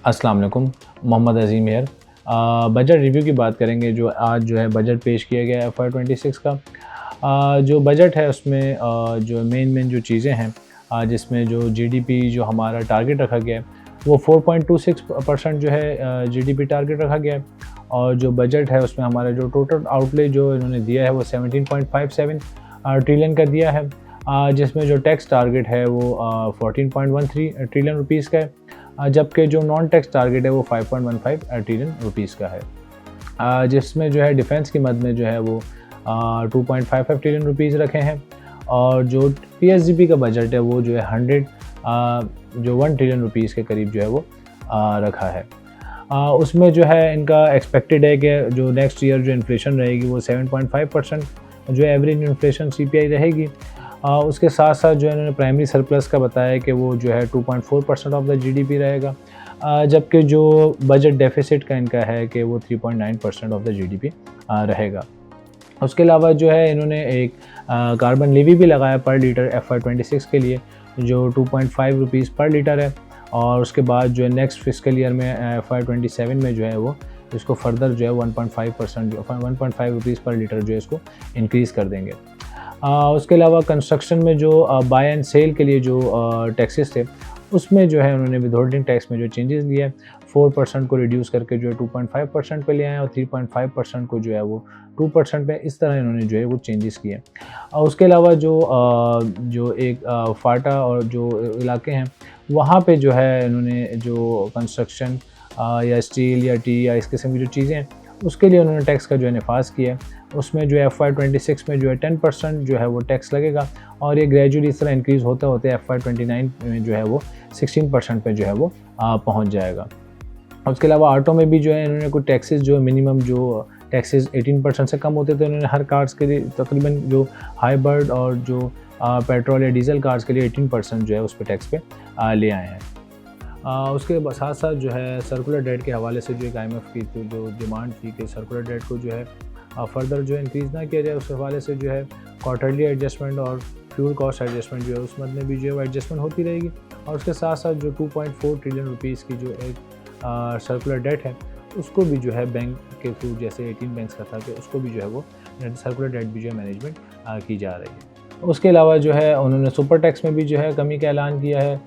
अस्सलाम वालेकुम, मोहम्मद अज़ीम hair. Budget review की बात करेंगे। जो आज जो है बजट पेश किया गया है FY26 का। जो बजट है उसमें जो मेन जो चीज़ें हैं, जिसमें जो जीडीपी जो हमारा टारगेट रखा गया है वो 4.26% जो है जीडीपी टारगेट रखा गया है। और जो बजट है उसमें हमारा जो टोटल आउटले जो इन्होंने दिया है वो 17.57 ट्रिलियन का दिया है। जिसमें जो टैक्स टारगेट है वो 14.13 ट्रिलियन रुपीज़ का है, जबकि जो नॉन टैक्स टारगेट है वो 5.15 ट्रिलियन रुपीज़ का है। जिसमें जो है डिफेंस की मद में जो है वो 2.55 ट्रिलियन रुपीज़ रखे हैं। और जो पीएसजीपी का बजट है वो जो है 1 ट्रिलियन रुपीज़ के करीब जो है वो रखा है। उसमें जो है इनका एक्सपेक्टेड है कि जो नेक्स्ट ईयर जो इन्फ्लेशन रहेगी वो 7.5% जो एवरेज इन्फ्लेशन सीपीआई रहेगी। उसके साथ साथ जो इन्होंने प्राइमरी सरप्लस का बताया कि वो जो है 2.4% ऑफ द जीडीपी रहेगा, जबकि जो बजट डेफिसिट का इनका है कि वो 3.9% ऑफ द जीडीपी रहेगा। उसके अलावा जो है इन्होंने एक कार्बन लेवी भी लगाया पर लीटर FY26 के लिए, जो 2.5 रुपीज़ पर लीटर है। और उसके बाद जो है नेक्स्ट फिस्कल ईयर में FY27 में जो है वो इसको फर्दर जो है 1.5% जो 1.5 रुपीज़ पर लीटर जो है इसको इंक्रीज़ कर देंगे। उसके अलावा कंस्ट्रक्शन में जो बाय एंड सेल के लिए जो टैक्सेस थे उसमें जो है उन्होंने विदहोल्डिंग टैक्स में जो चेंजेस लिए हैं 4% को रिड्यूस करके जो है 2.5% पे ले आए और 3.5% को जो है वो 2% पे, इस तरह इन्होंने जो है वो चेंजेस किए। और उसके अलावा जो एक फाटा और जो इलाके हैं वहाँ पे जो है इन्होंने जो कंस्ट्रक्शन या स्टील या टी या इस किस्म की जो चीज़ें हैं उसके लिए उन्होंने टैक्स का जो है नफाज किया है। उसमें जो है FY26 में जो है 10% जो है वो टैक्स लगेगा और ये ग्रेजुअली इस तरह इंक्रीज़ होते होते FY29 में जो है वो 16% पे जो है वो पहुंच जाएगा। उसके अलावा ऑटो में भी जो है इन्होंने कुछ टैक्सेस जो मिनिमम जो टैक्सेस 18% से कम होते थे उन्होंने हर कार्स के लिए तकरीबन जो हाइब्रिड और जो पेट्रोल या डीजल कार्स के लिए 18% जो है उस पर टैक्स पे ले आए हैं। उसके साथ साथ जो है सर्कुलर डेट के हवाले से जो एक IMF की जो डिमांड थी कि सर्कुलर डेट को जो है फर्दर जो इंक्रीज़ ना किया जाए, उस हवाले से जो है क्वार्टरली एडजस्टमेंट और फ्यूल कॉस्ट एडजस्टमेंट जो है उस मद में भी जो है वो एडजस्टमेंट होती रहेगी। और उसके साथ साथ जो 2.4 ट्रिलियन रुपीज़ की जो एक सर्कुलर डेट है उसको भी जो है बैंक के थ्रू, जैसे 18 बैंक्स का था, कि उसको भी जो है वो सर्कुलर डेट भी जो है मैनेजमेंट की जा रही है। उसके अलावा जो है उन्होंने सुपर टैक्स में भी जो है कमी का ऐलान किया है।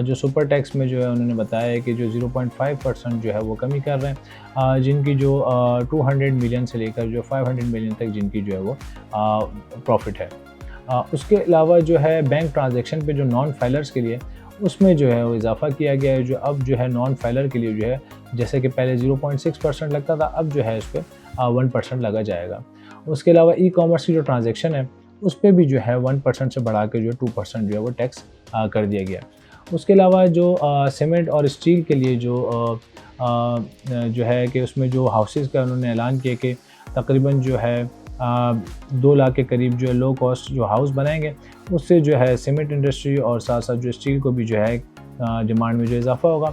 जो सुपर टैक्स में जो है उन्होंने बताया है कि जो 0.5% जो है वो कमी कर रहे हैं, जिनकी जो 200 मिलियन से लेकर जो 500 मिलियन तक जिनकी जो है वो प्रॉफिट है। उसके अलावा जो है बैंक ट्रांजैक्शन पे जो नॉन फाइलर्स के लिए उसमें जो है वो इजाफा किया गया है। जो अब जो है नॉन फाइलर के लिए जो है जैसे कि पहले 0.6% लगता था, अब जो है इस पर 1% लगा जाएगा। उसके अलावा ई-कॉमर्स की जो ट्रांजैक्शन है उस पर भी जो है 1% से बढ़ा के जो 2% जो है वो टैक्स कर दिया गया। उसके अलावा जो सीमेंट और स्टील के लिए जो है कि उसमें जो हाउसेस का उन्होंने ऐलान किया कि तकरीबन जो है 2 लाख के करीब जो है लो कॉस्ट जो हाउस बनाएंगे, उससे जो है सीमेंट इंडस्ट्री और साथ साथ जो स्टील को भी जो है डिमांड में जो इजाफा होगा।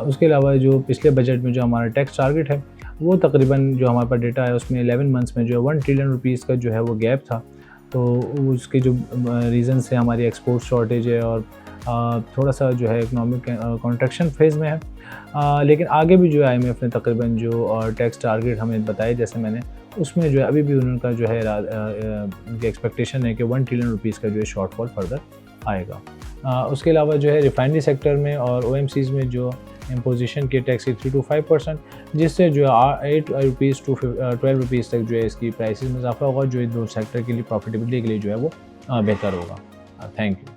उसके अलावा जो पिछले बजट में जो हमारा टैक्स टारगेट है वो तकरीबन जो हमारे पास डेटा है उसमें 11 मंथ्स में जो है 1 ट्रिलियन रुपीज़ का जो है वो गैप था। तो उसके जो रीज़न से हमारी एक्सपोर्ट शॉर्टेज है और थोड़ा सा जो है इकोनॉमिक कॉन्ट्रैक्शन फेज़ में है। लेकिन आगे भी जो है IMF ने तकरीबन जो टैक्स टारगेट हमें बताए, जैसे मैंने, उसमें जो है अभी भी उनका जो है उनकी एक्सपेक्टेशन है कि 1 ट्रिलियन रुपीज़ का जो है शॉर्टफॉल फर्दर आएगा। उसके अलावा जो है रिफाइनरी सेक्टर में और OMCs में जो इम्पोजिशन के टैक्स 3 to 5%, जिससे जो है 8 रुपीज़ to 12 रुपीज़ तक जो है इसकी प्राइसेस में इजाफा होगा, जो इन दो सेक्टर के लिए प्रॉफिटेबिलिटी के लिए जो है वो बेहतर होगा। Thank you.